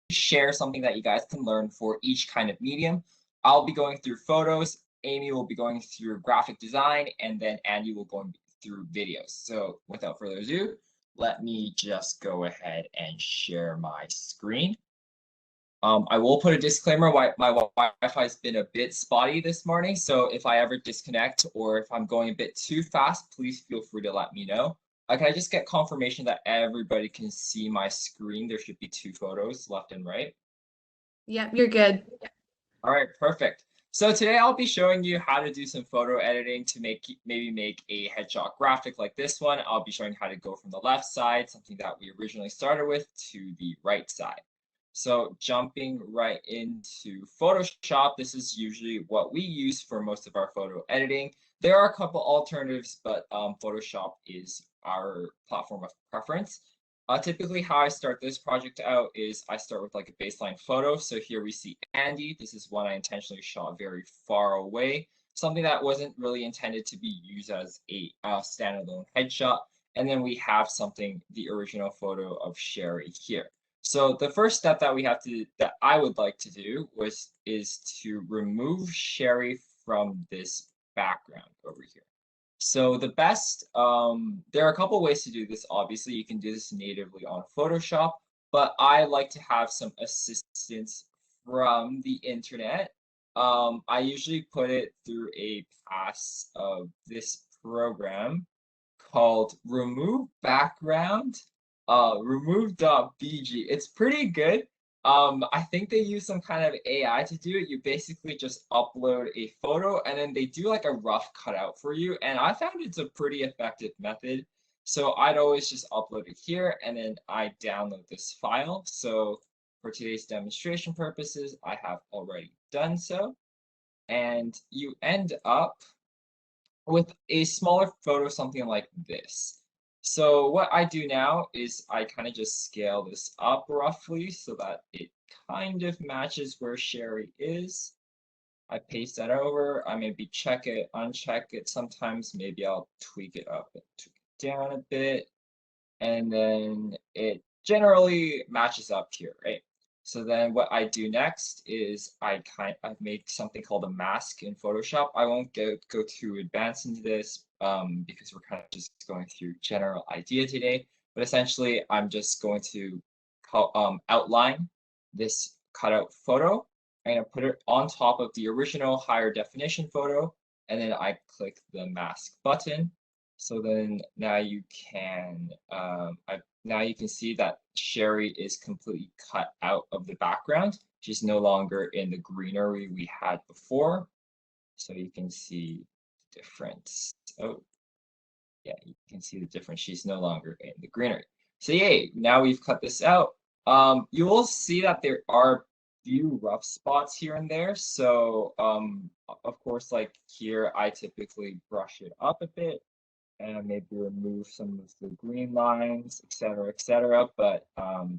share something that you guys can learn for each kind of medium. I'll be going through photos, Amy will be going through graphic design, and then Andy will go through videos. So without further ado, let me just go ahead and share my screen. I will put a disclaimer, my Wi-Fi has been a bit spotty this morning, so if I ever disconnect or if I'm going a bit too fast, please feel free to let me know. Can I just get confirmation that everybody can see my screen? There should be two photos, left and right. Yep, you're good. All right, perfect. So today I'll be showing you how to do some photo editing to maybe make a headshot graphic like this one. I'll be showing how to go from the left side, something that we originally started with, to the right side. So jumping right into Photoshop, this is usually what we use for most of our photo editing. There are a couple alternatives, but Photoshop is our platform of preference. Typically, how I start this project out is I start with like a baseline photo. So here we see Andy. This is one I intentionally shot very far away, something that wasn't really intended to be used as a standalone headshot. And then we have something, the original photo of Sherry here. So the first step that I would like to do is to remove Sherry from this background over here. So the best, there are a couple ways to do this. Obviously, you can do this natively on Photoshop, but I like to have some assistance from the internet. I usually put it through a pass of this program called Remove Background, remove.bg. It's pretty good. I think they use some kind of AI to do it. You basically just upload a photo and then they do like a rough cutout for you. And I found it's a pretty effective method. So I'd always just upload it here and then I download this file. So for today's demonstration purposes, I have already done so. And you end up with a smaller photo, something like this. So what I do now is I kind of just scale this up roughly so that it kind of matches where Sherry is. I paste that over. I maybe check it, uncheck it. Sometimes maybe I'll tweak it up and tweak it down a bit. And then it generally matches up here, right? So then what I do next is I make something called a mask in Photoshop. I won't go too advanced into this because we're kind of just going through general idea today. But essentially, I'm just going to outline this cutout photo. I'm going to put it on top of the original higher definition photo, and then I click the mask button. So then now you can now you can see that Sherry is completely cut out of the background. She's no longer in the greenery we had before. So you can see the difference. Oh, yeah, you can see the difference. She's no longer in the greenery. So yay, now we've cut this out. You will see that there are few rough spots here and there. So of course, like here, I typically brush it up a bit and maybe remove some of the green lines, et cetera, but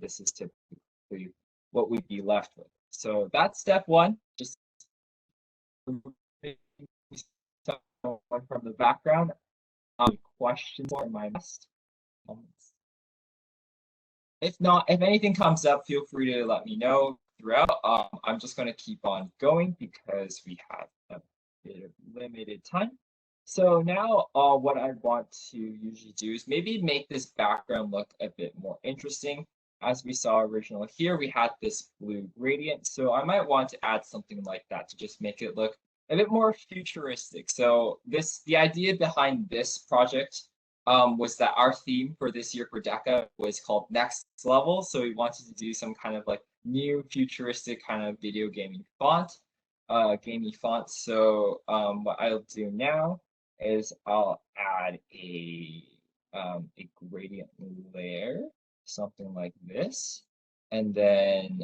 this is typically what we'd be left with. So that's step one, just removing someone from the background. Questions or my best comments. If not, if anything comes up, feel free to let me know throughout. I'm just going to keep on going because we have a bit of limited time. So now what I want to usually do is maybe make this background look a bit more interesting. As we saw originally here, we had this blue gradient. So I might want to add something like that to just make it look a bit more futuristic. So the idea behind this project was that our theme for this year for DECA was called Next Level. So we wanted to do some kind of like new futuristic kind of video gaming font, gamey font. So what I'll do now is I'll add a gradient layer, something like this. And then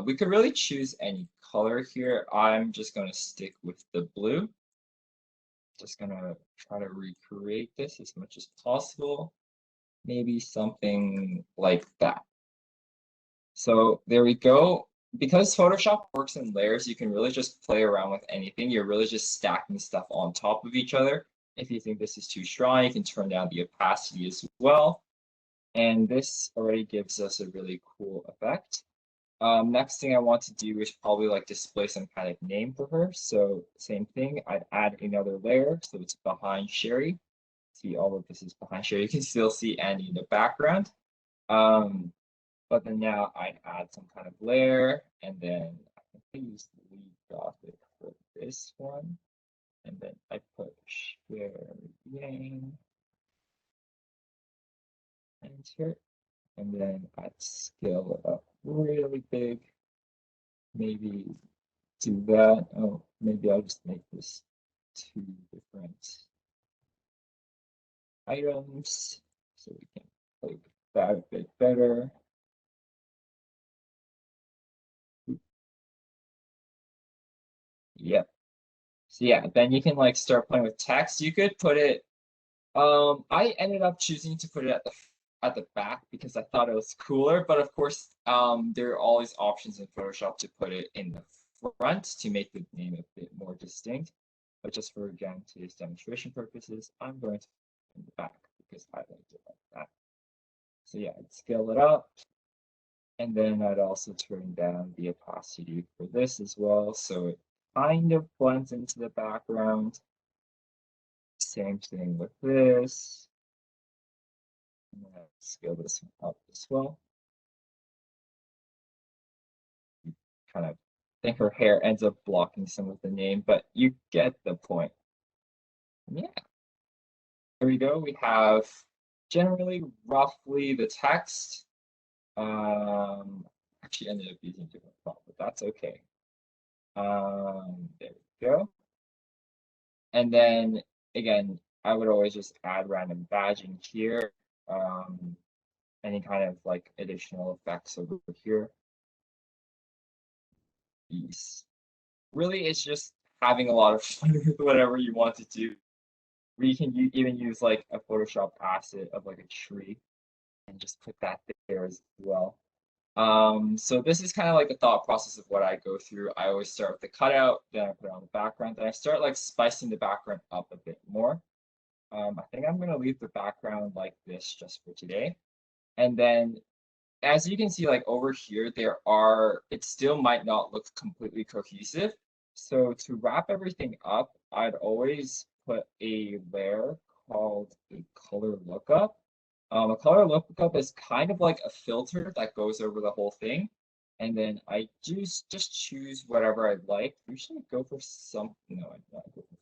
we could really choose any color here. I'm just going to stick with the blue. Just going to try to recreate this as much as possible. Maybe something like that. So there we go. Because Photoshop works in layers, you can really just play around with anything. You're really just stacking stuff on top of each other. If you think this is too strong, you can turn down the opacity as well. And this already gives us a really cool effect. Next thing I want to do is probably like display some kind of name for her. So same thing, I'd add another layer. So it's behind Sherry. See, all of this is behind Sherry. You can still see Andy in the background. Um, but then now I'd add some kind of layer, and then I think I use lead gothic for this one. And then I put Sherry Yang enter, and then I'd scale it up really big. Maybe do that. Oh, maybe I'll just make this two different items so we can play with that a bit better. Yep. So yeah, then you can like start playing with text. You could put it. I ended up choosing to put it at the back because I thought it was cooler. But of course, there are always options in Photoshop to put it in the front to make the name a bit more distinct. But just for again today's demonstration purposes, I'm going to put it in the back because I liked it like that. So yeah, I'd scale it up. And then I'd also turn down the opacity for this as well, so it kind of blends into the background. Same thing with this. I'm gonna scale this one up as well. Kind of think her hair ends up blocking some of the name, but you get the point. Yeah. There we go. We have generally roughly the text. Actually ended up using a different font, but that's okay. There we go. And then again, I would always just add random badging here. Any kind of like additional effects over here. Yes. Really, it's just having a lot of fun with whatever you want to do. You can even use like a Photoshop asset of like a tree and just put that there as well. So this is kind of like the thought process of what I go through. I always start with the cutout, then I put it on the background, then I start like spicing the background up a bit more. I think I'm going to leave the background like this just for today. And then as you can see, like over here, it still might not look completely cohesive. So to wrap everything up, I'd always put a layer called a color lookup. A color lookup is kind of like a filter that goes over the whole thing. And then I just choose whatever I like. Usually go for some, no, I'm not go for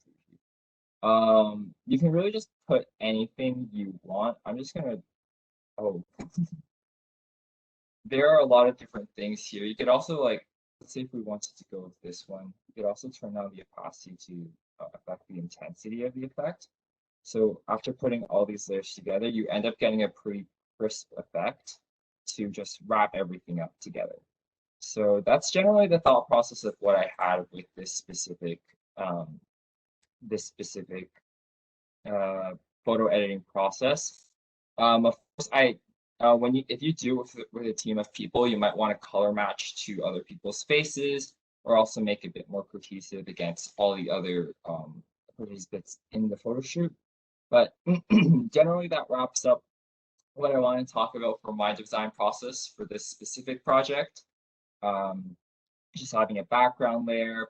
3D. You can really just put anything you want. I'm just gonna, oh, there are a lot of different things here. You could also like, let's say if we wanted to go with this one, you could also turn down the opacity to affect the intensity of the effect. So after putting all these layers together, you end up getting a pretty crisp effect to just wrap everything up together. So that's generally the thought process of what I had with this specific um, photo editing process. Of course, if you do with a team of people, you might want to color match to other people's faces, or also make it a bit more cohesive against all the other participants in the photo shoot. But generally, that wraps up what I want to talk about for my design process for this specific project. Just having a background layer,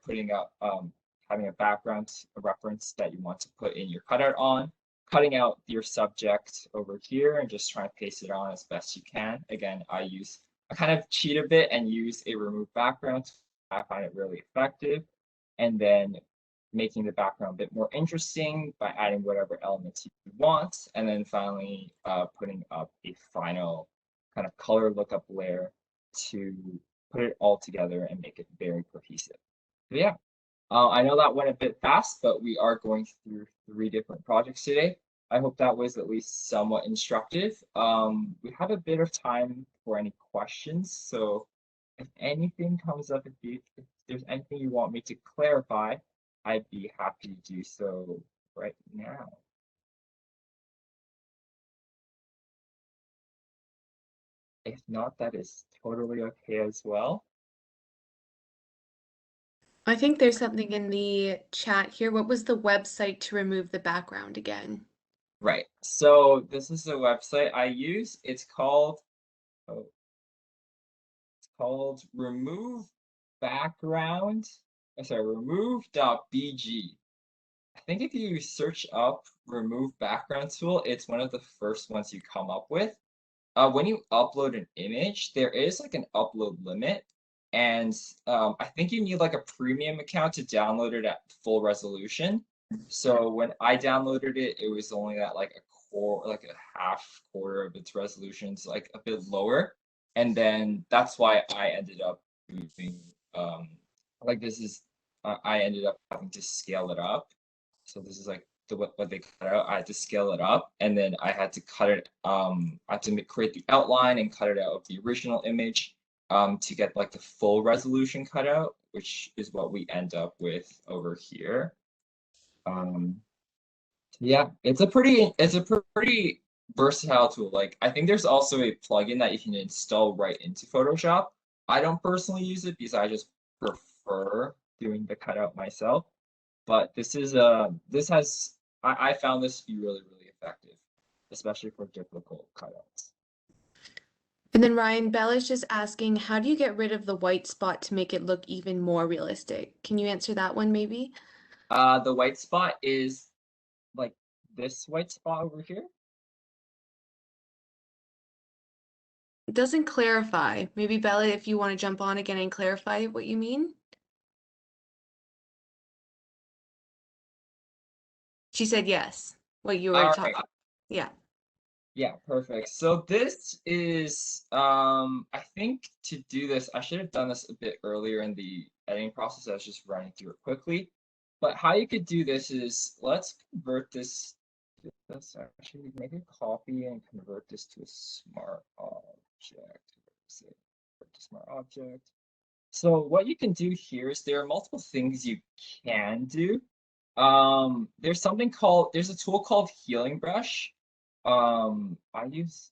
having a background a reference that you want to put in your cutout on, cutting out your subject over here and just trying to paste it on as best you can. Again, I kind of cheat a bit and use a remove background. I find it really effective. And then making the background a bit more interesting by adding whatever elements you want. And then finally putting up a final kind of color lookup layer to put it all together and make it very cohesive. So yeah, I know that went a bit fast, but we are going through 3 different projects today. I hope that was at least somewhat instructive. We have a bit of time for any questions, so if anything comes up, if there's anything you want me to clarify, I'd be happy to do so right now. If not, that is totally okay as well. I think there's something in the chat here. What was the website to remove the background again? Right. So this is a website I use. It's called called remove background. Sorry, remove.bg. I think if you search up remove background tool, it's one of the first ones you come up with. When you upload an image, there is like an upload limit, and I think you need like a premium account to download it at full resolution. So when I downloaded it, it was only at like a core, like a half quarter of its resolution, so like a bit lower. And then that's why I ended up doing like this is I ended up having to scale it up. So this is like what they cut out. I had to scale it up, and then I had to cut it. I had to create the outline and cut it out of the original image to get like the full resolution cutout, which is what we end up with over here. Um, yeah, it's a pretty versatile tool. Like I think there's also a plugin that you can install right into Photoshop. I don't personally use it because I just prefer doing the cutout myself. But this has I found this to be really, really effective, especially for difficult cutouts. And then Ryan, Bella's just asking, how do you get rid of the white spot to make it look even more realistic? Can you answer that one maybe? The white spot is like this white spot over here. It doesn't clarify. Maybe Bella, if you want to jump on again and clarify what you mean. She said yes, what you were All talking. right. Yeah. Yeah, perfect. So this is I think to do this, I should have done this a bit earlier in the editing process. I was just running through it quickly. But how you could do this is let's convert this. Let's actually make a copy and convert this to a smart object. Say, convert to smart object. So what you can do here is there are multiple things you can do. There's a tool called Healing Brush. I use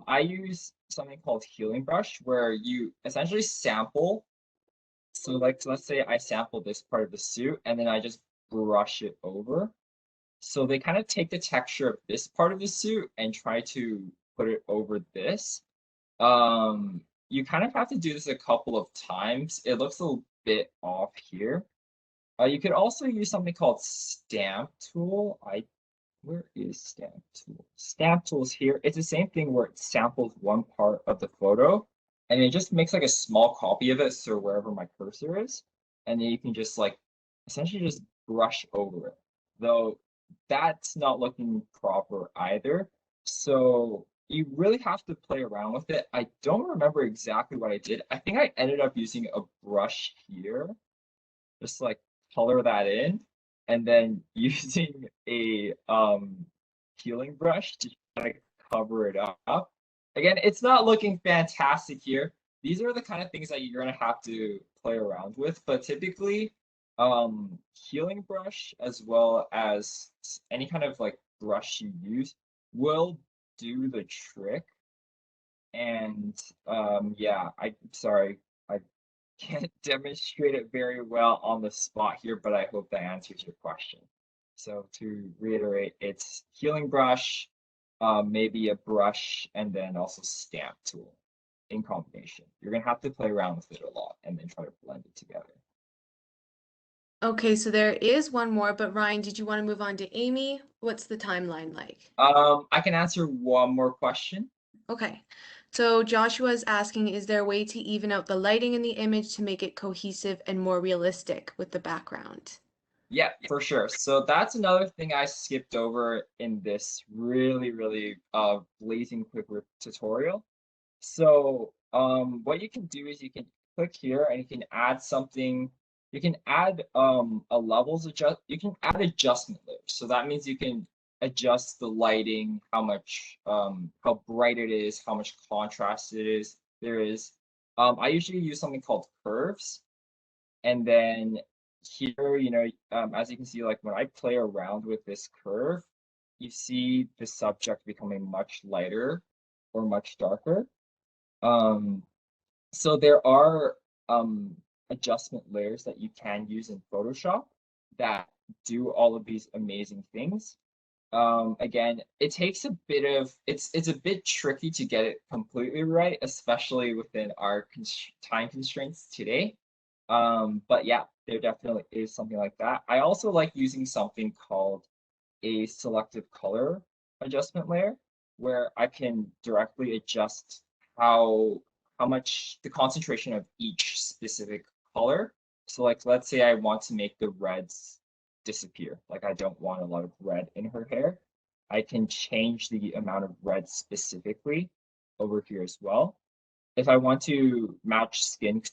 I use something called Healing Brush where you essentially sample. So like let's say I sample this part of the suit and then I just brush it over. So they kind of take the texture of this part of the suit and try to put it over this. You kind of have to do this a couple of times. It looks a bit off here. You could also use something called Stamp Tool. Where is Stamp Tool? Stamp Tool is here. It's the same thing where it samples one part of the photo, and it just makes like a small copy of it, so wherever my cursor is, and then you can just like essentially just brush over it. Though that's not looking proper either. So you really have to play around with it. I don't remember exactly what I did. I think I ended up using a brush here, just like color that in, and then using a healing brush to try to cover it up. Again, it's not looking fantastic here. These are the kind of things that you're gonna have to play around with, but typically healing brush as well as any kind of like brush you use will do the trick. And yeah, I'm sorry, I can't demonstrate it very well on the spot here, but I hope that answers your question. So to reiterate, it's healing brush, maybe a brush, and then also stamp tool in combination. You're gonna have to play around with it a lot and then try to blend it together. Okay, so there is one more, but Ryan, did you want to move on to Amy? What's the timeline like? I can answer one more question. Okay, so Joshua is asking, is there a way to even out the lighting in the image to make it cohesive and more realistic with the background? Yeah, for sure. So that's another thing I skipped over in this really, really blazing quick tutorial. So what you can do is you can click here and you can add something. You can add a levels adjust. You can add adjustment layers. So that means you can adjust the lighting, how much how bright it is, how much contrast there is. I usually use something called curves, and then here, as you can see, like when I play around with this curve, you see the subject becoming much lighter or much darker. Um, so there are adjustment layers that you can use in Photoshop that do all of these amazing things. Again, it takes a bit of it's a bit tricky to get it completely right, especially within our time constraints today. But yeah, there definitely is something like that. I also like using something called a selective color adjustment layer, where I can directly adjust how how much the concentration of each specific color. So like let's say I want to make the reds disappear. Like I don't want a lot of red in her hair. I can change the amount of red specifically over here as well. If I want to match skin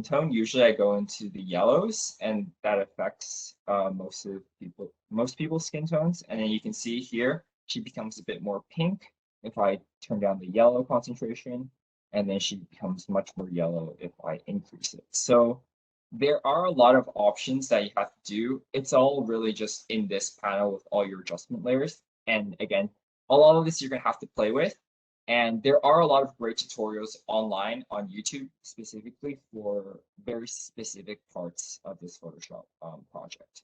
tone, usually I go into the yellows, and that affects most people's skin tones. And then you can see here she becomes a bit more pink if I turn down the yellow concentration, and then she becomes much more yellow if I increase it. So there are a lot of options that you have to do. It's all really just in this panel with all your adjustment layers. And again, a lot of this you're gonna have to play with. And there are a lot of great tutorials online on YouTube specifically for very specific parts of this Photoshop project.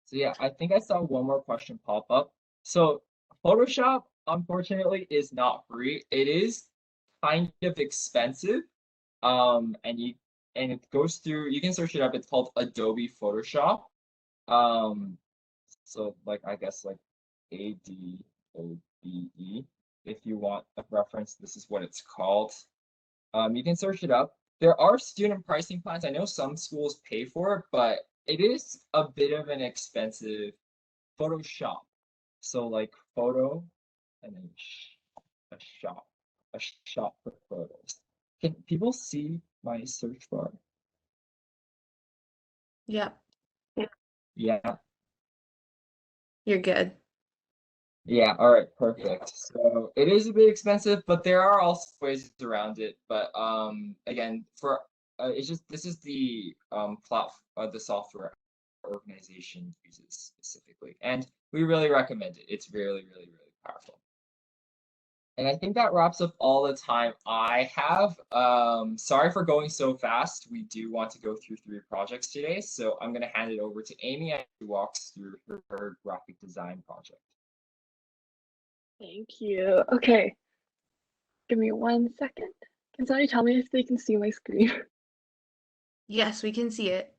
So yeah, I think I saw one more question pop up. So Photoshop, unfortunately, is not free. It is kind of expensive. And it goes through, you can search it up, it's called Adobe Photoshop. Um, so like I guess like ADOBE. If you want a reference, this is what it's called. You can search it up. There are student pricing plans. I know some schools pay for it, but it is a bit of an expensive Photoshop. So like photo and then a shop, a shop for photos. Can people see my search bar? Yep, Yeah. you're good. Yeah, all right, perfect. So it is a bit expensive, but there are also ways around it. But again, for it's just this is the the software our organization uses specifically, and we really recommend it. It's really, really, really powerful. And I think that wraps up all the time I have. Sorry for going so fast. We do want to go through 3 projects today, so I'm gonna hand it over to Amy as she walks through her graphic design project. Thank you. Okay, give me 1 second. Can somebody tell me if they can see my screen? Yes, we can see it.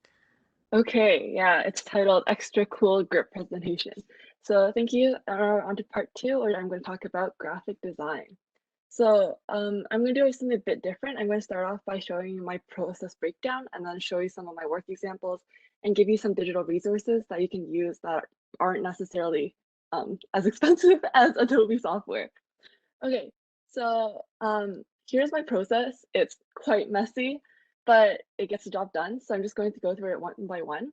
Okay, yeah, it's titled Extra Cool Grip Presentation. So thank you. On to part 2, where I'm going to talk about graphic design. So I'm going to do something a bit different. I'm going to start off by showing you my process breakdown and then show you some of my work examples and give you some digital resources that you can use that aren't necessarily as expensive as Adobe software. Okay, so here's my process. It's quite messy, but it gets the job done. So I'm just going to go through it one by one.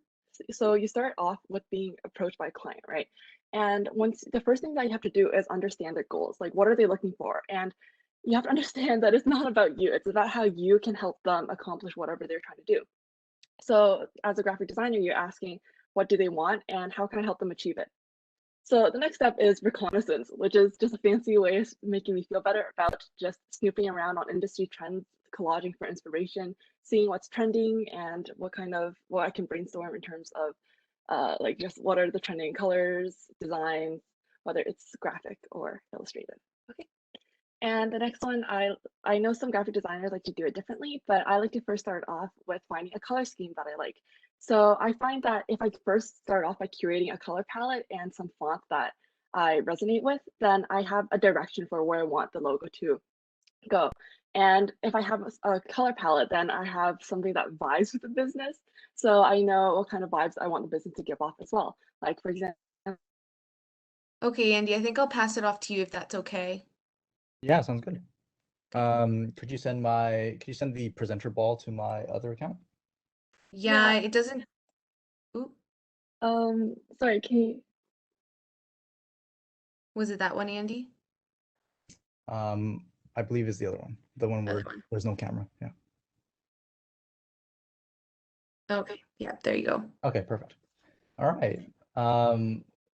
So you start off with being approached by a client, right? And once the first thing that you have to do is understand their goals. Like, what are they looking for? And you have to understand that it's not about you. It's about how you can help them accomplish whatever they're trying to do. So as a graphic designer, you're asking, what do they want and how can I help them achieve it? So the next step is reconnaissance, which is just a fancy way of making me feel better about just snooping around on industry trends, collaging for inspiration, seeing what's trending and what I can brainstorm in terms of like just what are the trending colors, designs, whether it's graphic or illustrative. Okay. And the next one, I know some graphic designers like to do it differently, but I like to first start off with finding a color scheme that I like. So I find that if I first start off by curating a color palette and some font that I resonate with, then I have a direction for where I want the logo to go. And if I have a color palette, then I have something that vibes with the business. So I know what kind of vibes I want the business to give off as well. Like for example, Okay, Andy, I think I'll pass it off to you if that's okay. Yeah, sounds good. Could you send the presenter ball to my other account? Yeah, yeah, it doesn't. Ooh, sorry, can you, was it that one, Andy? I believe is the other one, the one Other where one. there's no camera. Yeah. Okay, yeah, there you go. Okay, perfect. All right.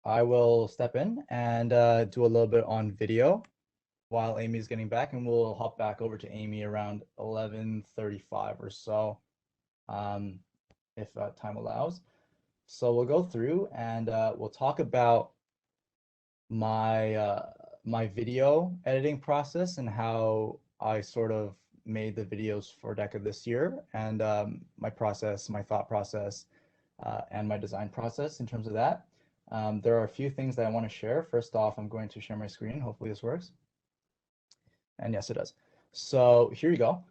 I will step in and do a little bit on video while Amy's getting back, and we'll hop back over to Amy around 11:35 or so, if time allows. So we'll go through and we'll talk about my my video editing process and how I sort of made the videos for DECA this year, and my process, my thought process, and my design process in terms of that. There are a few things that I want to share. First off, I'm going to share my screen. Hopefully this works. And yes, it does. So here you go.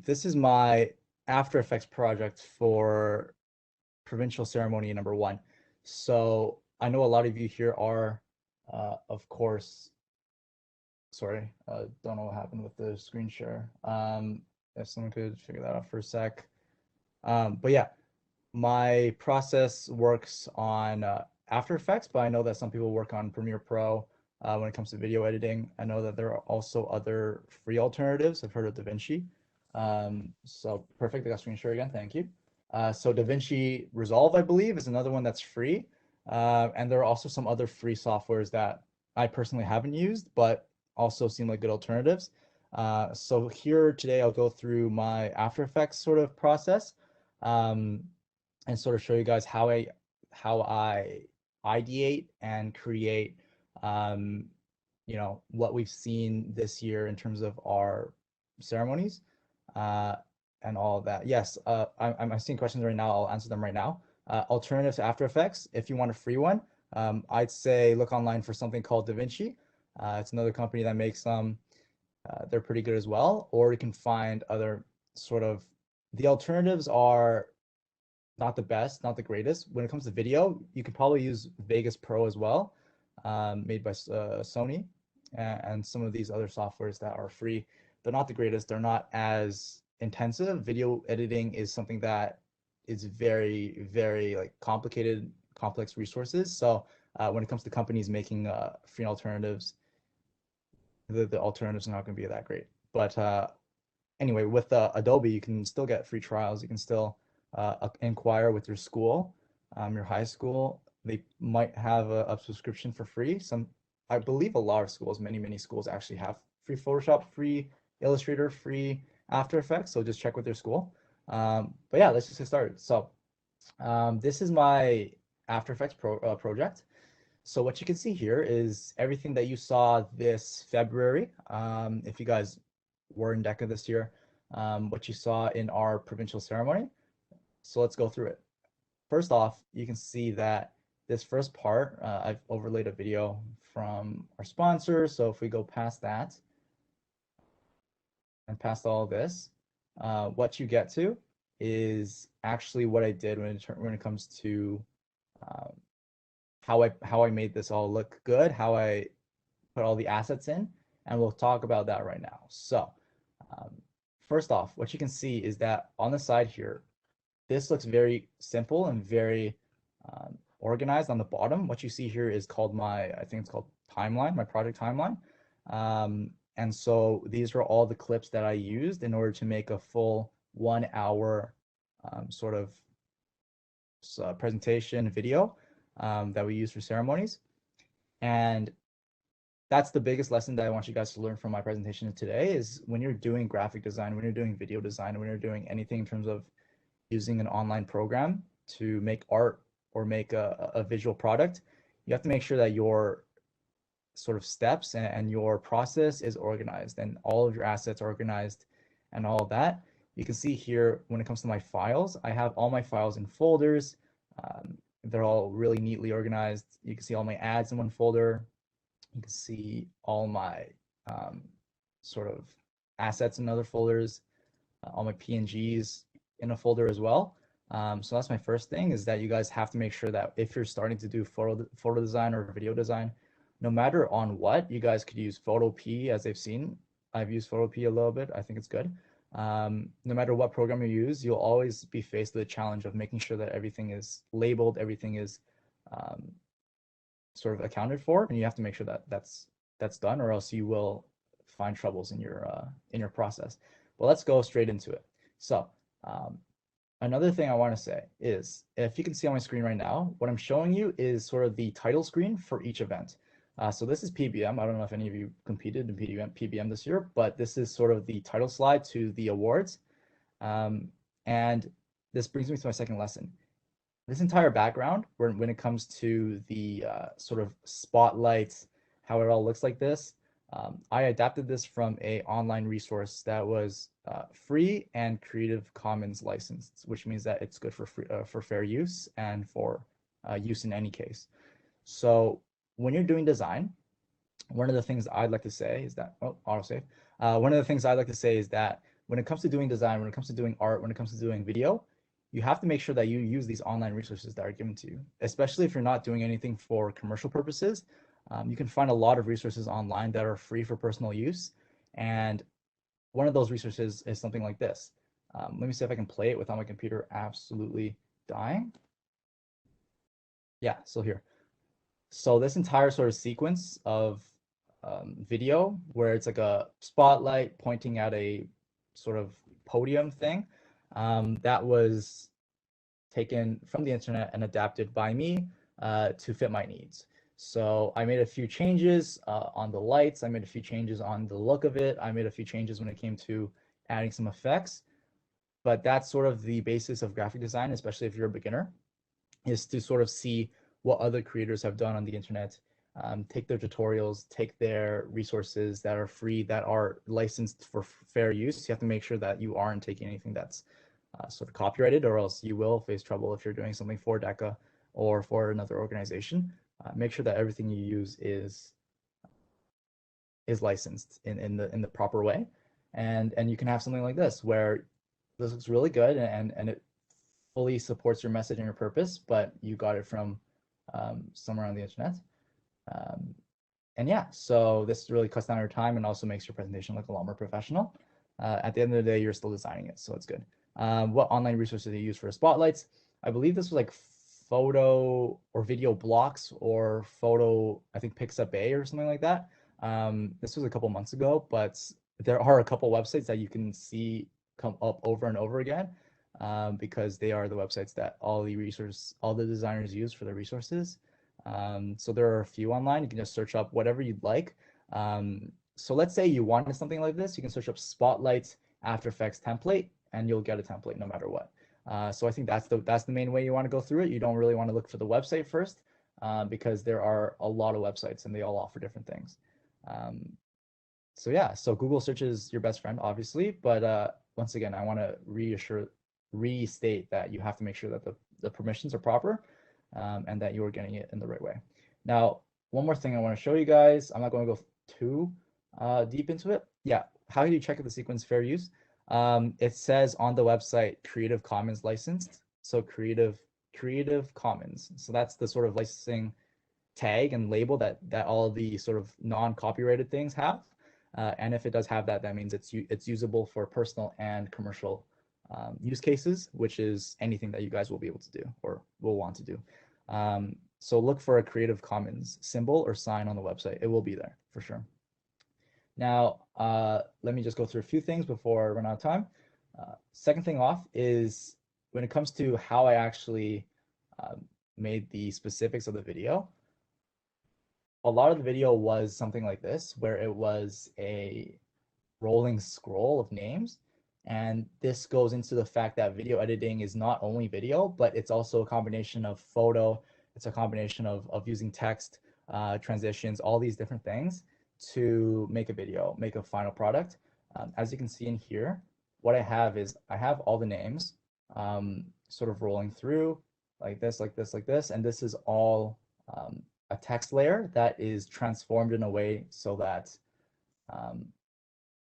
This is my After Effects project for provincial ceremony number 1. So I know a lot of you here are, of course, sorry, don't know what happened with the screen share. If someone could figure that out for a sec. But yeah, my process works on After Effects, but I know that some people work on Premiere Pro when it comes to video editing. I know that there are also other free alternatives. I've heard of DaVinci. So perfect, I got screen share again, thank you. So DaVinci Resolve, I believe, is another one that's free. And there are also some other free softwares that I personally haven't used, but also seem like good alternatives. So here today, I'll go through my After Effects sort of process and sort of show you guys how I ideate and create, you know, what we've seen this year in terms of our ceremonies. And all of that. Yes, I'm seeing questions right now. I'll answer them right now. Alternative to After Effects, if you want a free one, I'd say look online for something called DaVinci. It's another company that makes them. They're pretty good as well. Or you can find other sort of, the alternatives are not the best, not the greatest. When it comes to video, you could probably use Vegas Pro as well, made by Sony, and some of these other softwares that are free. They're not the greatest. They're not as intensive. Video editing is something that is very, very like complicated, complex resources. So when it comes to companies making free alternatives, the alternatives are not going to be that great. But anyway, with Adobe, you can still get free trials. You can still inquire with your school, your high school. They might have a subscription for free. I believe a lot of schools, many schools actually have free Photoshop, free Illustrator, free After Effects. So just check with your school. But yeah, let's just get started. So this is my After Effects project. So what you can see here is everything that you saw this February. If you guys were in DECA this year, what you saw in our provincial ceremony. So let's go through it. First off, you can see that this first part, I've overlaid a video from our sponsor. So if we go past that and past all this, what you get to is actually what I did when it comes to how I made this all look good, how I put all the assets in, and we'll talk about that right now. So first off, what you can see is that on the side here, this looks very simple and very organized on the bottom. What you see here is called I think it's called timeline, my project timeline. And so these are all the clips that I used in order to make a full 1 hour sort of presentation video that we use for ceremonies. And that's the biggest lesson that I want you guys to learn from my presentation today is when you're doing graphic design, when you're doing video design, when you're doing anything in terms of using an online program to make art or make a visual product, you have to make sure that your sort of steps and your process is organized and all of your assets are organized and all of that. You can see here when it comes to my files, I have all my files in folders. They're all really neatly organized. You can see all my ads in one folder. You can see all my sort of assets in other folders, all my PNGs in a folder as well. So that's my first thing, is that you guys have to make sure that if you're starting to do photo design or video design, no matter on what, you guys could use Photopea, as they've seen. I've used Photopea a little bit. I think it's good. No matter what program you use, you'll always be faced with the challenge of making sure that everything is labeled, everything is sort of accounted for, and you have to make sure that that's done, or else you will find troubles in your process. But let's go straight into it. So another thing I want to say is, if you can see on my screen right now, what I'm showing you is sort of the title screen for each event. So this is PBM. I don't know if any of you competed in PBM this year, but this is sort of the title slide to the awards. And this brings me to my second lesson. this entire background, when it comes to the sort of spotlights, how it all looks like this, I adapted this from a online resource that was free and Creative Commons licensed, which means that it's good for fair use and for use in any case. So when you're doing design, one of the things I'd like to say is that, oh, autosave. One of the things I'd like to say is that when it comes to doing design, when it comes to doing art, when it comes to doing video, you have to make sure that you use these online resources that are given to you, especially if you're not doing anything for commercial purposes. You can find a lot of resources online that are free for personal use. And one of those resources is something like this. Let me see if I can play it without my computer absolutely dying. Yeah, so here. So this entire sort of sequence of video where it's like a spotlight pointing at a sort of podium thing, that was taken from the internet and adapted by me to fit my needs. So I made a few changes on the lights. I made a few changes on the look of it. I made a few changes when it came to adding some effects. But that's sort of the basis of graphic design, especially if you're a beginner, is to sort of see what other creators have done on the internet, take their tutorials, take their resources that are free, that are licensed for fair use. You have to make sure that you aren't taking anything that's sort of copyrighted, or else you will face trouble if you're doing something for DECA or for another organization. Make sure that everything you use is licensed in the proper way, and you can have something like this where this looks really good and it fully supports your message and your purpose, but you got it from somewhere on the internet. And yeah, so this really cuts down your time and also makes your presentation look a lot more professional. At the end of the day, you're still designing it, so it's good. What online resources do you use for spotlights? I believe this was like photo or video blocks or photo, I think Pixabay or something like that. This was a couple months ago, but there are a couple websites that you can see come up over and over again, because they are the websites that all the designers use for their resources. So there are a few online. You can just search up whatever you'd like. So let's say you wanted something like this, you can search up Spotlight After Effects template, and you'll get a template no matter what. So I think that's the main way you want to go through it. You don't really want to look for the website first, because there are a lot of websites and they all offer different things. So yeah, so Google search is your best friend, obviously, but once again, I want to restate that you have to make sure that the permissions are proper, and that you're getting it in the right way. Now, one more thing I want to show you guys. I'm not going to go too deep into it. Yeah, how do you check if the sequence fair use? It says on the website Creative Commons licensed. So Creative Commons. So that's the sort of licensing tag and label that all the sort of non-copyrighted things have. And if it does have that, that means it's usable for personal and commercial use cases, which is anything that you guys will be able to do or will want to do. So look for a Creative Commons symbol or sign on the website. It will be there for sure. Now, let me just go through a few things before I run out of time. Second thing off is when it comes to how I actually made the specifics of the video. A lot of the video was something like this, where it was a rolling scroll of names. And this goes into the fact that video editing is not only video, but it's also a combination of photo. It's a combination of using text, transitions, all these different things to make a video, make a final product. As you can see in here, what I have is I have all the names sort of rolling through like this, like this, like this. And this is all a text layer that is transformed in a way so that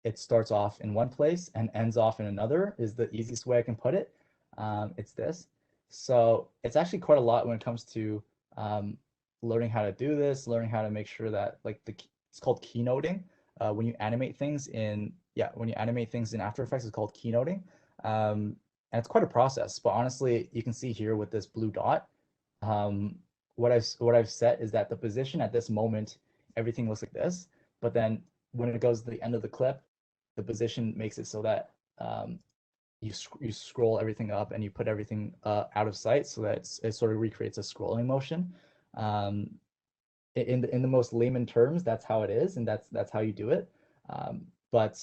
it starts off in one place and ends off in another is the easiest way I can put it. It's this. So it's actually quite a lot when it comes to learning how to do this, learning how to make sure that like it's called keynoting. When you animate things in After Effects, it's called keynoting. And it's quite a process, but honestly, you can see here with this blue dot, what I've set is that the position at this moment, everything looks like this, but then when it goes to the end of the clip, the position makes it so that you scroll everything up and you put everything out of sight, so that it sort of recreates a scrolling motion. In the most layman terms, that's how it is, and that's how you do it. But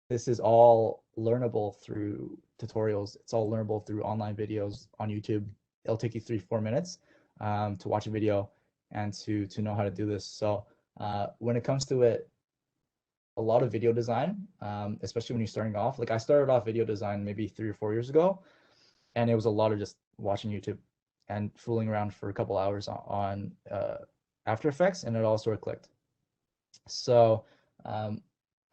this is all learnable through tutorials. It's all learnable through online videos on YouTube. it'll take you 3-4 minutes to watch a video and to know how to do this. So when it comes to it, a lot of video design, especially when you're starting off. Like I started off video design maybe 3 or 4 years ago, and it was a lot of just watching YouTube and fooling around for a couple hours on After Effects, and it all sort of clicked. So I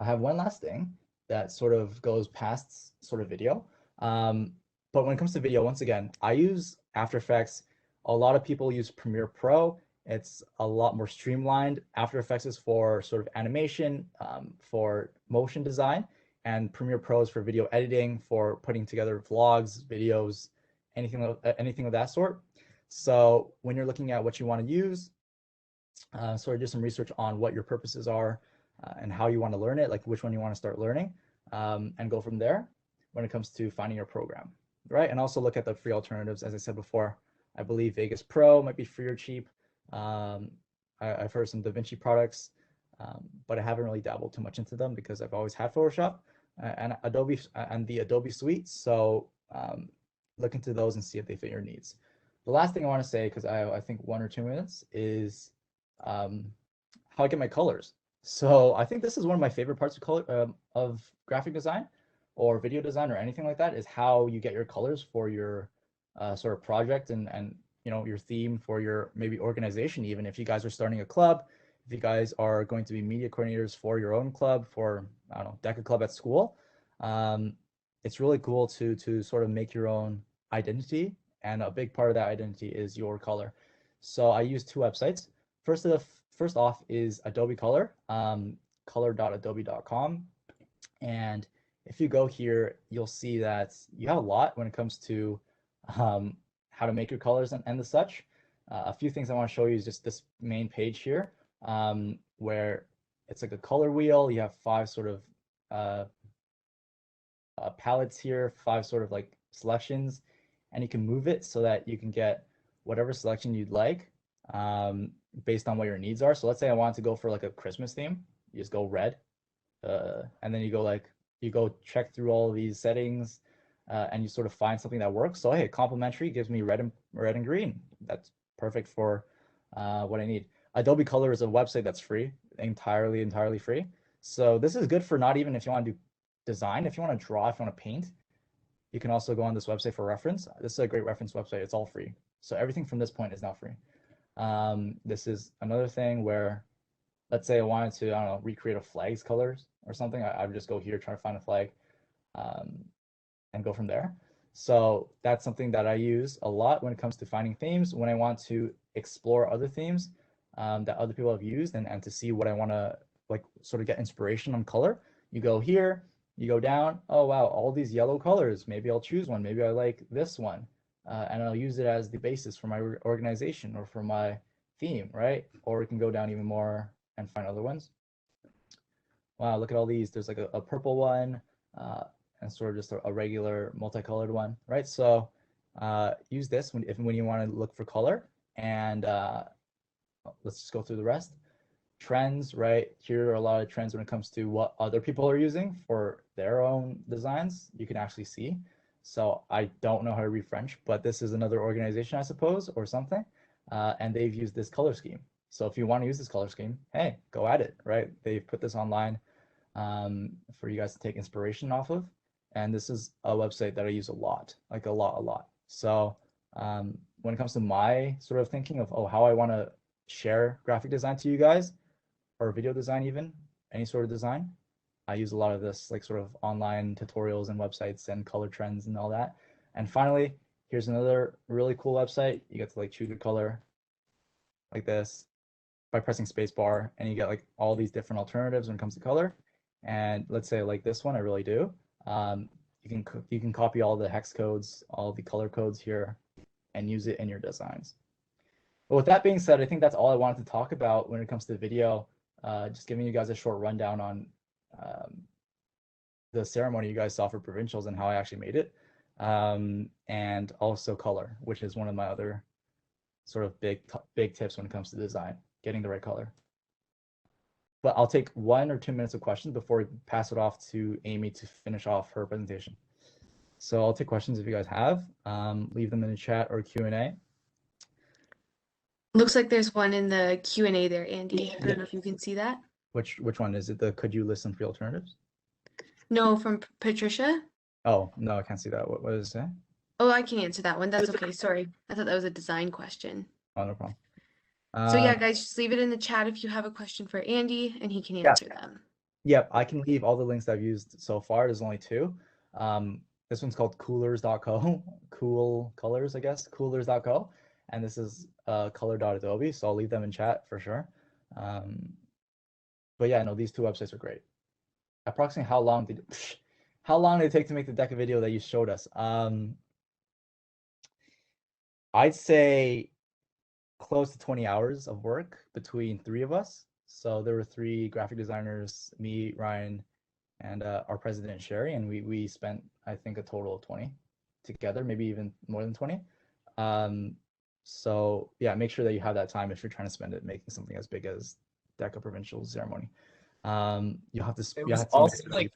have one last thing that sort of goes past sort of video. But when it comes to video, once again, I use After Effects. A lot of people use Premiere Pro. It's a lot more streamlined. After Effects is for sort of animation, for motion design, and Premiere Pro is for video editing, for putting together vlogs, videos, anything of that sort. So when you're looking at what you want to use, sort of do some research on what your purposes are and how you want to learn it, like which one you want to start learning, and go from there when it comes to finding your program, right? And also look at the free alternatives. As I said before, I believe Vegas Pro might be free or cheap. I've heard some DaVinci products, but I haven't really dabbled too much into them because I've always had Photoshop and Adobe and the Adobe suite. So look into those and see if they fit your needs. The last thing I want to say, because I think 1 or 2 minutes, is how I get my colors. So I think this is one of my favorite parts of graphic design or video design or anything like that, is how you get your colors for your sort of project and you know, your theme for your maybe organization. Even if you guys are starting a club, if you guys are going to be media coordinators for your own club, for, I don't know, DECA club at school, it's really cool to sort of make your own identity, and a big part of that identity is your color. So I use 2 websites. First off is Adobe Color, color.adobe.com, and if you go here, you'll see that you have a lot when it comes to how to make your colors and the such. A few things I want to show you is just this main page here, where it's like a color wheel. You have 5 sort of palettes here, 5 sort of like selections, and you can move it so that you can get whatever selection you'd like based on what your needs are. So let's say I want to go for like a Christmas theme. You just go red, and then you go check through all of these settings, and you sort of find something that works. So hey, complementary gives me red and green. That's perfect for what I need. Adobe Color is a website that's free, entirely free. So this is good for not even if you want to do design. If you want to draw, if you want to paint, you can also go on this website for reference. This is a great reference website. It's all free. So everything from this point is now free. This is another thing where, let's say I wanted to, I don't know, recreate a flag's colors or something. I would just go here, try to find a flag, and go from there. So that's something that I use a lot when it comes to finding themes, when I want to explore other themes that other people have used, and to see what I want to like sort of get inspiration on color. You go here, you go down, oh wow, all these yellow colors, maybe I'll choose one, maybe I like this one, and I'll use it as the basis for my organization or for my theme, right? Or we can go down even more and find other ones. Wow, look at all these. There's like a purple one, and sort of just a regular multicolored one, right? So use this when you want to look for color. And let's just go through the rest. Trends, right? Here are a lot of trends when it comes to what other people are using for their own designs. You can actually see. So I don't know how to read French, but this is another organization, I suppose, or something. And they've used this color scheme. So if you want to use this color scheme, hey, go at it, right? They've put this online for you guys to take inspiration off of. And this is a website that I use a lot, like a lot. So when it comes to my sort of thinking of, oh, how I want to share graphic design to you guys, or video design even, any sort of design, I use a lot of this like sort of online tutorials and websites and color trends and all that. And finally, here's another really cool website. You get to like choose your color like this by pressing spacebar, and you get like all these different alternatives when it comes to color. And let's say like this one, I really do. You can copy all the hex codes, all the color codes here, and use it in your designs. But with that being said, I think that's all I wanted to talk about when it comes to video. Just giving you guys a short rundown on the ceremony you guys saw for provincials and how I actually made it, and also color, which is one of my other sort of big tips when it comes to design, getting the right color. But I'll take 1 or 2 minutes of questions before we pass it off to Amy to finish off her presentation. So I'll take questions if you guys have. Leave them in the chat or Q&A. Looks like there's one in the Q&A there, Andy. I don't Yeah. know if you can see that. Which one is it? The could you list some free alternatives? No, from Patricia. Oh, no, I can't see that. What does it say? Oh, I can answer that one. That's okay. Sorry. I thought that was a design question. Oh, no problem. So yeah, guys, just leave it in the chat if you have a question for Andy and he can Yeah. answer them. Yep, I can leave all the links I've used so far. There's only 2. This one's called coolers.co, cool colors, I guess, coolers.co. And this is color.adobe, so I'll leave them in chat for sure. But yeah, no, these 2 websites are great. Approximately how long did it take to make the DECA video that you showed us? I'd say close to 20 hours of work between 3 of us. So there were 3 graphic designers, me, Ryan, and our president Sherry, and we spent, I think, a total of 20 together, maybe even more than 20. So yeah, make sure that you have that time if you're trying to spend it making something as big as DECA provincial ceremony. You have to. It You was have to also make like,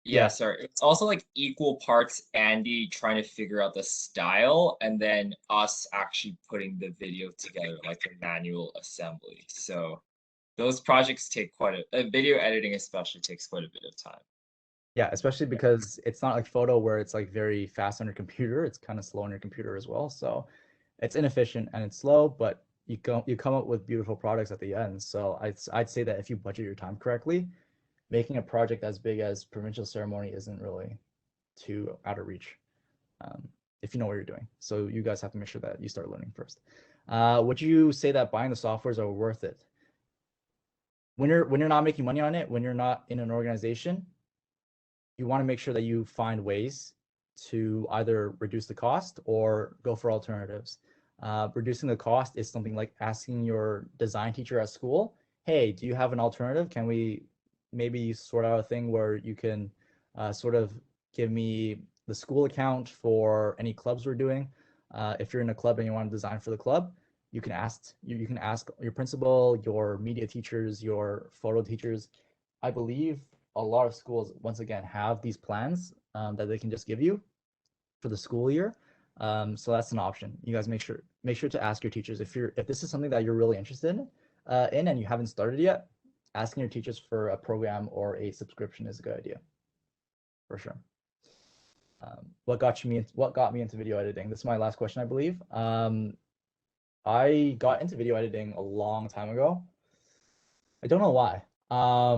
Yeah. sorry. It's also like equal parts Andy trying to figure out the style and then us actually putting the video together, like the manual assembly. So those projects take quite video editing especially takes quite a bit of time. Yeah, especially because it's not like photo where it's like very fast on your computer. It's kind of slow on your computer as well. So it's inefficient and it's slow, but you come up with beautiful products at the end. So I'd say that if you budget your time correctly, making a project as big as provincial ceremony isn't really too out of reach, if you know what you're doing. So you guys have to make sure that you start learning first. Would you say that buying the softwares are worth it? When you're not making money on it, when you're not in an organization, you want to make sure that you find ways to either reduce the cost or go for alternatives. Reducing the cost is something like asking your design teacher at school, hey, do you have an alternative? Can we maybe sort out a thing where you can sort of give me the school account for any clubs we're doing? If you're in a club and you want to design for the club, you can ask your principal, your media teachers, your photo teachers. I believe a lot of schools, once again, have these plans that they can just give you for the school year. So that's an option. You guys make sure to ask your teachers if this is something that you're really interested in and you haven't started yet. Asking your teachers for a program or a subscription is a good idea, for sure. What got me into video editing? This is my last question, I believe. I got into video editing a long time ago. I don't know why. I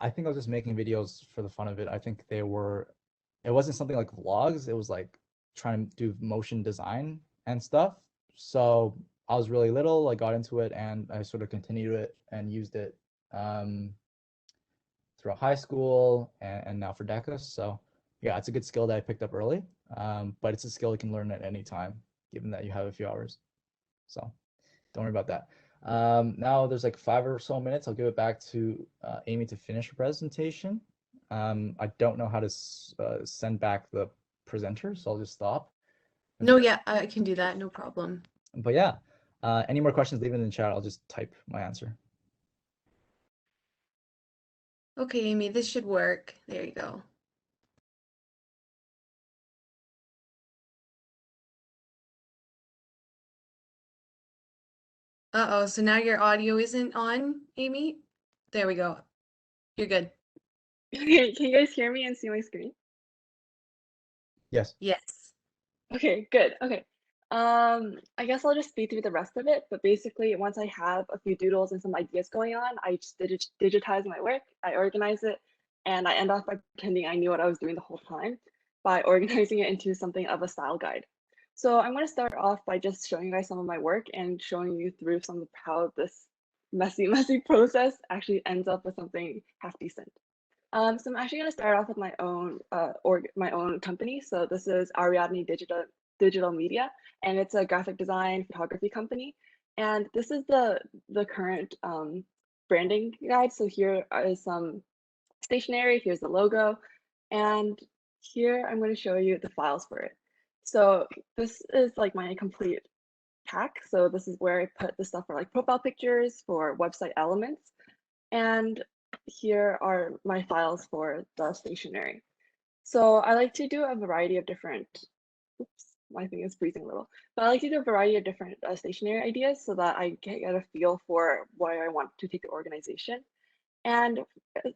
think I was just making videos for the fun of it. I think it wasn't something like vlogs. It was like trying to do motion design and stuff. So I was really little, I got into it and I sort of continued it and used it throughout high school and now for DECA. So yeah, it's a good skill that I picked up early, but it's a skill you can learn at any time, given that you have a few hours. So don't worry about that. Now there's like 5 or so minutes. I'll give it back to Amy to finish her presentation. I don't know how to send back the presenter, so I'll just stop. No, yeah, I can do that. No problem. But yeah, any more questions, leave it in the chat. I'll just type my answer. Okay, Amy, this should work. There you go. Uh-oh, so now your audio isn't on, Amy? There we go. You're good. Okay, can you guys hear me and see my screen? Yes. Yes. Okay, good. Okay. I guess I'll just speed through the rest of it, but basically once I have a few doodles and some ideas going on, I just digitize my work, I organize it, and I end off by pretending I knew what I was doing the whole time by organizing it into something of a style guide. So I'm going to start off by just showing you guys some of my work and showing you through some of how this messy process actually ends up with something half decent. So I'm actually going to start off with my own company. So this is Ariadne Digital Media, and it's a graphic design photography company. And this is the current branding guide. So here is some stationery. Here's the logo, and here I'm going to show you the files for it. So this is like my complete pack. So this is where I put the stuff for like profile pictures, for website elements, and here are my files for the stationery. So I like to do a variety of different, oops, my thing is freezing a little, but I like to do a variety of different stationery ideas so that I get a feel for where I want to take the organization. And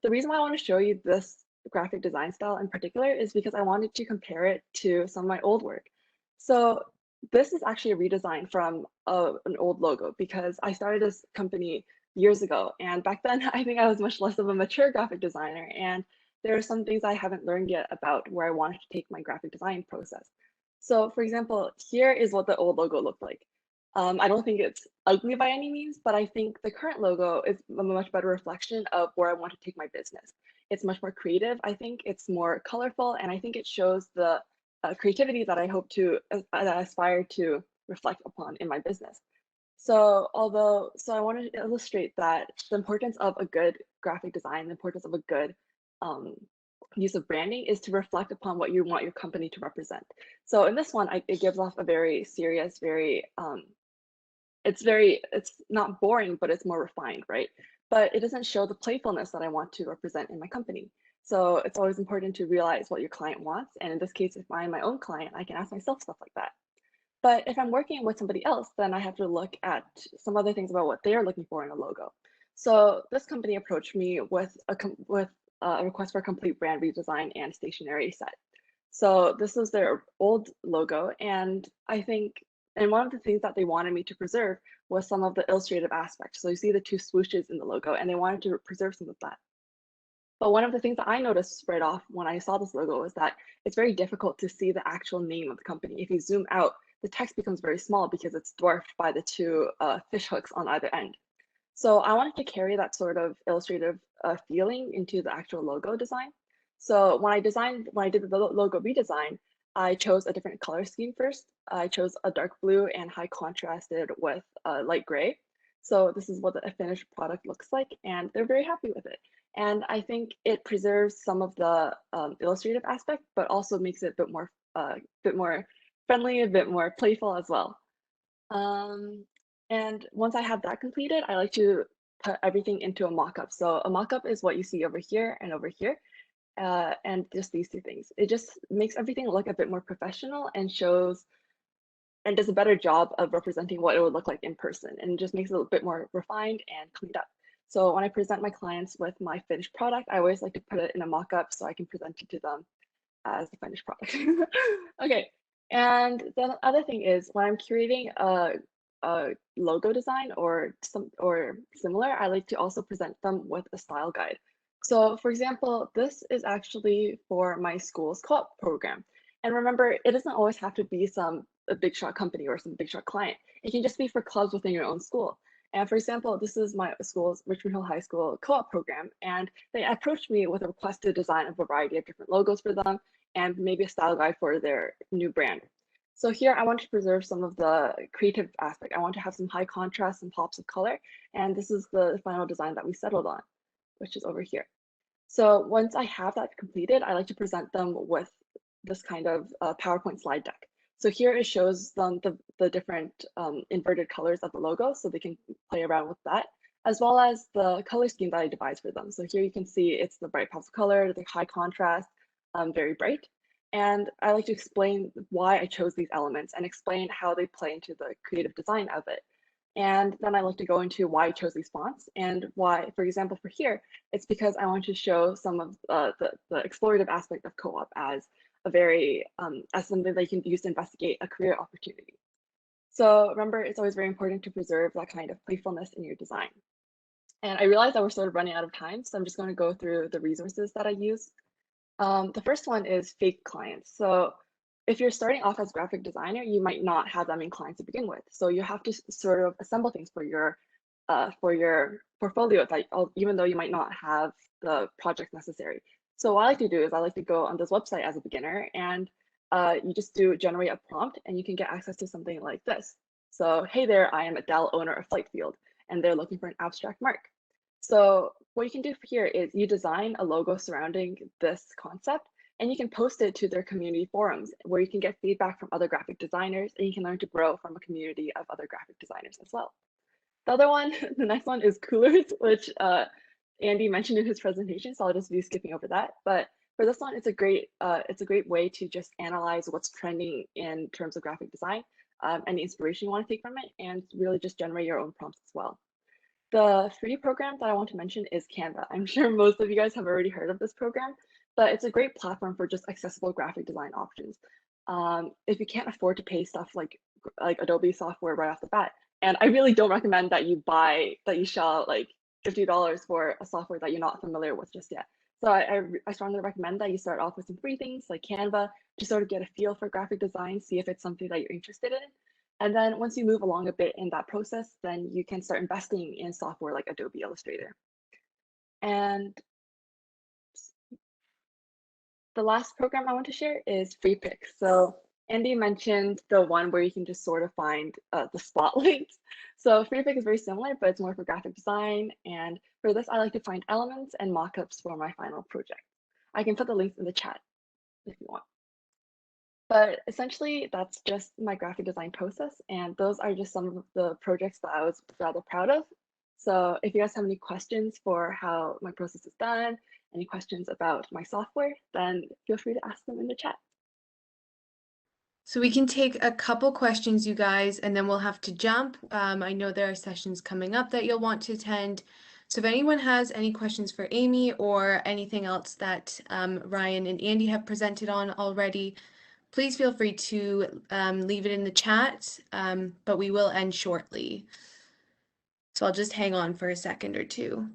the reason why I want to show you this graphic design style in particular is because I wanted to compare it to some of my old work. So this is actually a redesign from an old logo because I started this company years ago. And back then, I think I was much less of a mature graphic designer. And there are some things I haven't learned yet about where I wanted to take my graphic design process. So for example, here is what the old logo looked like. I don't think it's ugly by any means, but I think the current logo is a much better reflection of where I want to take my business. It's much more creative. I think it's more colorful, and I think it shows the creativity that I hope to, that I aspire to reflect upon in my business. So I want to illustrate that the importance of a good graphic design, the importance of a good use of branding is to reflect upon what you want your company to represent. So in this one, it gives off a very serious, it's not boring, but it's more refined, right? But it doesn't show the playfulness that I want to represent in my company. So it's always important to realize what your client wants. And in this case, if I'm my own client, I can ask myself stuff like that. But if I'm working with somebody else, then I have to look at some other things about what they're looking for in a logo. So this company approached me with a request for a complete brand redesign and stationery set. So this was their old logo, and one of the things that they wanted me to preserve was some of the illustrative aspects. So you see the two swooshes in the logo, and they wanted to preserve some of that. But one of the things that I noticed right off when I saw this logo was that it's very difficult to see the actual name of the company. If you zoom out, the text becomes very small because it's dwarfed by the two fish hooks on either end. So I wanted to carry that sort of illustrative feeling into the actual logo design. So when I did the logo redesign, I chose a different color scheme first. I chose a dark blue and high contrasted with light gray. So this is what the finished product looks like, and they're very happy with it. And I think it preserves some of the illustrative aspect, but also makes it a bit more friendly, a bit more playful as well. And once I have that completed, I like to put everything into a mock-up. So a mock-up is what you see over here and over here, and just these two things. It just makes everything look a bit more professional and shows and does a better job of representing what it would look like in person, and just makes it a bit more refined and cleaned up. So when I present my clients with my finished product, I always like to put it in a mock-up so I can present it to them as the finished product. Okay, and the other thing is when I'm curating a logo design or similar, I like to also present them with a style guide. So for example, this is actually for my school's co-op program. And remember, it doesn't always have to be a big shot company or some big shot client. It can just be for clubs within your own school. And for example, this is my school's Richmond Hill High School co-op program, and they approached me with a request to design a variety of different logos for them and maybe a style guide for their new brand. So here I want to preserve some of the creative aspect. I want to have some high contrast and pops of color, and this is the final design that we settled on, which is over here. So once I have that completed, I like to present them with this kind of PowerPoint slide deck. So here it shows them the different inverted colors of the logo, so they can play around with that, as well as the color scheme that I devised for them. So here you can see it's the bright pops of color, the high contrast, very bright. And I like to explain why I chose these elements and explain how they play into the creative design of it. And then I like to go into why I chose these fonts and why, for example, for here, it's because I want to show some of the explorative aspect of co-op as as something that you can use to investigate a career opportunity. So remember, it's always very important to preserve that kind of playfulness in your design. And I realize that we're sort of running out of time, so I'm just going to go through the resources that I use. The first one is fake clients. So if you're starting off as a graphic designer, you might not have that many clients to begin with. So you have to sort of assemble things for your portfolio, even though you might not have the project necessary. So what I like to do is I like to go on this website as a beginner, and you just generate a prompt, and you can get access to something like this. So hey there, I am Adele, owner of Flight Field, and they're looking for an abstract mark. So what you can do here is you design a logo surrounding this concept, and you can post it to their community forums where you can get feedback from other graphic designers, and you can learn to grow from a community of other graphic designers as well. The other one, the next one is Coolers, which Andy mentioned in his presentation, so I'll just be skipping over that. But for this one, it's a great way to just analyze what's trending in terms of graphic design, any inspiration you want to take from it, and really just generate your own prompts as well. The free program that I want to mention is Canva. I'm sure most of you guys have already heard of this program, but it's a great platform for just accessible graphic design options. If you can't afford to pay stuff like Adobe software right off the bat, and I really don't recommend that you shell out like $50 for a software that you're not familiar with just yet. So I strongly recommend that you start off with some free things like Canva to sort of get a feel for graphic design, see if it's something that you're interested in. And then once you move along a bit in that process, then you can start investing in software like Adobe Illustrator. And the last program I want to share is FreePick. So Andy mentioned the one where you can just sort of find the spotlights. So FreePick is very similar, but it's more for graphic design. And for this, I like to find elements and mockups for my final project. I can put the links in the chat if you want. But essentially, that's just my graphic design process. And those are just some of the projects that I was rather proud of. So if you guys have any questions for how my process is done, any questions about my software, then feel free to ask them in the chat. So we can take a couple questions, you guys, and then we'll have to jump. I know there are sessions coming up that you'll want to attend. So if anyone has any questions for Amy or anything else that Ryan and Andy have presented on already, please feel free to leave it in the chat, but we will end shortly. So I'll just hang on for a second or two.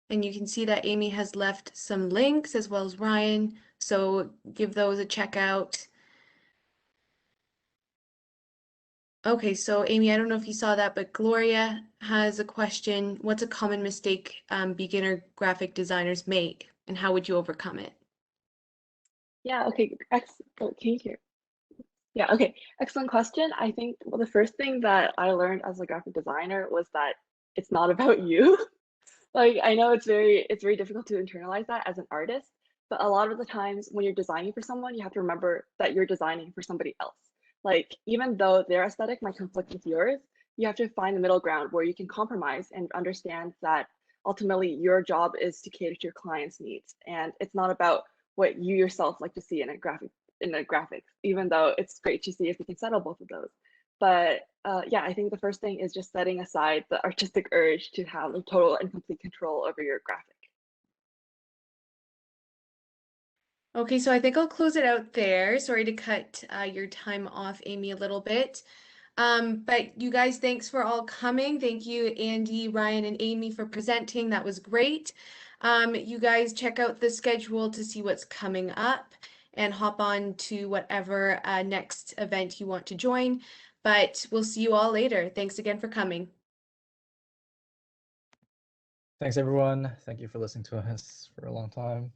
And you can see that Amy has left some links as well as Ryan, so give those a check out. Okay, so Amy, I don't know if you saw that, but Gloria has a question. What's a common mistake beginner graphic designers make, and how would you overcome it? Yeah, okay, can you hear? Yeah, okay, excellent question. I think the first thing that I learned as a graphic designer was that it's not about you. Like, I know it's very difficult to internalize that as an artist, but a lot of the times when you're designing for someone, you have to remember that you're designing for somebody else. Like, even though their aesthetic might conflict with yours, you have to find the middle ground where you can compromise and understand that ultimately your job is to cater to your client's needs. And it's not about what you yourself like to see in a graphic, even though it's great to see if you can settle both of those. But yeah, I think the first thing is just setting aside the artistic urge to have total and complete control over your graphic. Okay, so I think I'll close it out there. Sorry to cut your time off, Amy, a little bit. But you guys, thanks for all coming. Thank you, Andy, Ryan, and Amy for presenting. That was great. You guys check out the schedule to see what's coming up and hop on to whatever next event you want to join. But we'll see you all later. Thanks again for coming. Thanks, everyone. Thank you for listening to us for a long time.